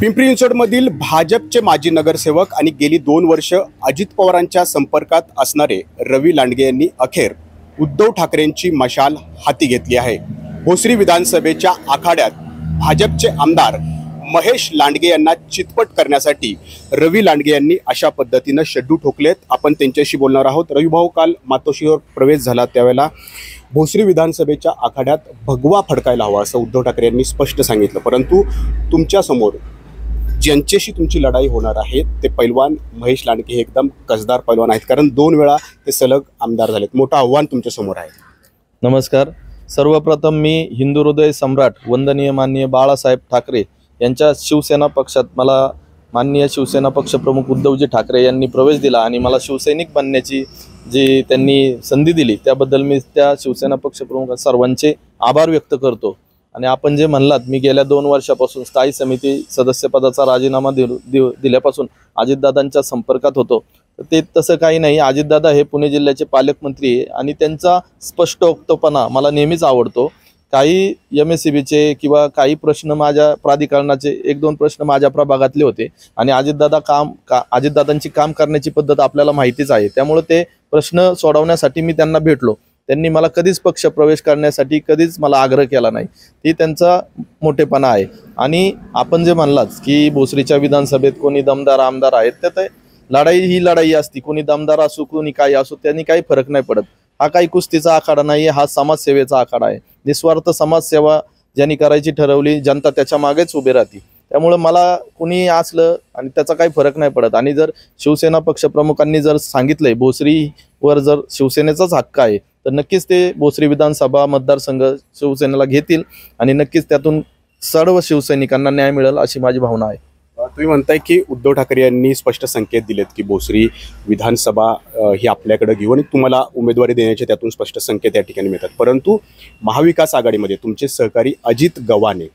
पिंपरी चिंचवडमधील भाजपचे माजी नगरसेवक आणि गेली 2 वर्ष अजित पवारांच्या संपर्कात असणारे रवी लांडगे यांनी अखेर उद्धव ठाकरेंची मशाल हाती घेतली आहे। भोसरी विधानसभेच्या आखाड्यात भाजपचे आमदार महेश लांडगे यांना चितपट करण्यासाठी रवी लांडगे यांनी अशा पद्धतीने शेड्डू ठोकलेत। आपण त्यांच्याशी बोलणार आहोत। रवी भाऊ, काल मातोश्रीवर प्रवेश झाला त्यावेळेला भोसरी विधानसभेच्या आखाड्यात भगवा फडकायला हवा असं उद्धव ठाकरे यांनी स्पष्ट सांगितलं, परंतु तुमच्या समोर ज्यांच्याशी तुमची लढाई होणार आहे ते पैलवान महेश लांडगे हे एकदम कसदार पैलवान आहेत, कारण 2 वेळा ते सलग आमदार झालेत। मोठं आव्हान तुमच्या समोर आहे। नमस्कार। सर्वप्रथम मी हिंदू हृदय सम्राट वंदनीय माननीय बाळासाहेब ठाकरे यांच्या शिवसेना पक्षात मला माननीय शिवसेना पक्षप्रमुख उद्धवजी ठाकरे यांनी प्रवेश दिला आणि मला शिवसैनिक बनण्याची जी त्यांनी संधी दिली त्याबद्दल मी त्या शिवसेना पक्षप्रमुख सर्वांचे आभार व्यक्त करतो। आणि आपण जे म्हणलात, मी गेल्या 2 वर्षापासून स्थायी समिती सदस्यपदाचा राजीनामा दिल्यापासून अजितदादांच्या संपर्कात होतो। ते तसं काही नाही। अजितदादा हे पुणे जिल्ह्याचे पालकमंत्री आहे आणि त्यांचा स्पष्ट वक्तव्यपणा मला नेहमीच आवडतो। काही MSCBचे किंवा काही प्रश्न माझ्या प्राधिकरणाचे 1-2 प्रश्न माझ्या प्रभागातले होते आणि अजितदादांची काम करण्याची पद्धत आपल्याला माहितीच आहे, त्यामुळे ते प्रश्न सोडवण्यासाठी मी त्यांना भेटलो। त्यांनी मला कधीच पक्ष प्रवेश करण्यासाठी कधीच मला आग्रह केला नाही। ती त्यांचा मोठेपणा आहे। आणि आपण जे म्हणलात की भोसरीच्या विधानसभेत कोणी दमदार आमदार आहेत, तर लढाई ही लढाई असती, कोणी दमदार असो कोणी काही असो त्यांनी काही फरक नाही पडत। हा काही कुस्तीचा आखाडा नाही, हा समाजसेवेचा आखाडा आहे। निस्वार्थ समाजसेवा ज्यांनी करायची ठरवली, जनता त्याच्या मागेच उभी राहते। त्यामुळे मला कुणी असलं आणि त्याचा काही फरक नाही पडत। आणि जर शिवसेना पक्षप्रमुखांनी जर सांगितलंय भोसरीवर जर शिवसेनेचाच हक्क आहे, तर नक्कीच ते भोसरी विधानसभा मतदारसंघ शिवसेनेला घेतील आणि नक्कीच त्यातून सर्व शिवसैनिकांना न्याय मिळेल अशी माझी भावना आहे। तुम्ही म्हणताय की उद्धव ठाकरे यांनी स्पष्ट संकेत दिलेत की भोसरी विधानसभा ही आपल्याकडे घेऊ आणि तुम्हाला उमेदवारी देण्याचे त्यातून स्पष्ट संकेत या ठिकाणी मिळतात, परंतु महाविकास आघाडीमध्ये तुमचे सहकारी अजित गव्हाणे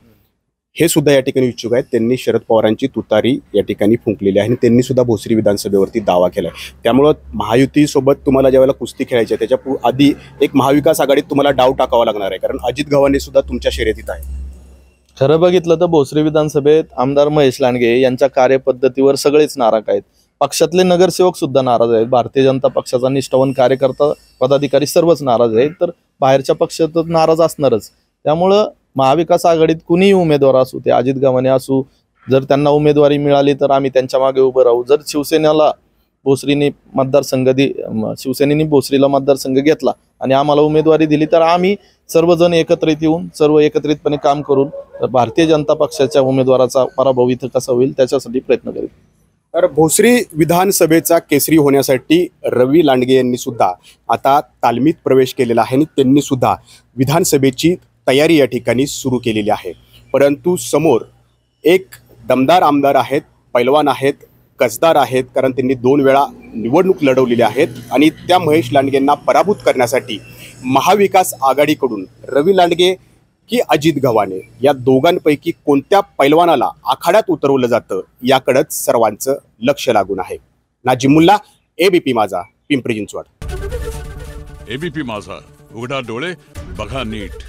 हे सुद्धा या ठिकाणी इच्छुक आहेत। त्यांनी शरद पवारांची तुतारी या ठिकाणी फुंकलेली आहे आणि त्यांनी सुद्धा भोसरी विधानसभेवरती दावा केलाय। त्यामुळे महायुतीसोबत तुम्हाला ज्यावेळेला कुस्ती खेळायची आहे त्याच्या आधी एक महाविकास आघाडीत तुम्हाला डाव टाकावा लागणार आहे, कारण अजित गव्हाणे सुद्धा तुमच्या शर्यतीत आहे। खरं बघितलं तर भोसरी विधानसभेत आमदार महेश लांडगे यांच्या कार्यपद्धतीवर सगळेच नाराज आहेत। पक्षातले नगरसेवक सुद्धा नाराज आहेत। भारतीय जनता पक्षाचा निष्ठावान कार्यकर्ता पदाधिकारी सर्वच नाराज आहेत, तर बाहेरच्या पक्षात नाराज असणारच। त्यामुळं महाविकास आघाडीत कुणीही उमेदवार असू, ते अजित गव्हाणे असू, जर त्यांना उमेदवारी मिळाली तर आम्ही त्यांच्या मागे उभं राहू। जर शिवसेनेला भोसरीने शिवसेनेने भोसरीला मतदारसंघ घेतला आणि आम्हाला उमेदवारी दिली तर आम्ही सर्वजण एकत्रित येऊन सर्व एकत्रितपणे काम करून भारतीय जनता पक्षाच्या उमेदवाराचा पराभव इथं कसा होईल त्याच्यासाठी प्रयत्न करेल। तर भोसरी विधानसभेचा केसरी होण्यासाठी रवी लांडगे यांनी सुद्धा आता तालमीत प्रवेश केलेला आहे आणि त्यांनी सुद्धा विधानसभेची तयारी या ठिकाणी सुरू केलेली आहे। परंतु समोर एक दमदार आमदार आहेत, पैलवान आहेत, कसदार आहेत, कारण त्यांनी 2 वेळा निवडणूक लढवलेली आहेत आणि त्या महेश लांडगेंना पराभूत करण्यासाठी महाविकास आघाडीकडून रवी लांडगे की अजित गव्हाणे या दोघांपैकी कोणत्या पैलवानाला आखाड्यात उतरवलं जातं याकडेच सर्वांचं लक्ष लागून आहे। नाजिम मुल्ला, ABP माझा, पिंपरी चिंचवड। ABP माझा, उघडा डोळे बघा नीट।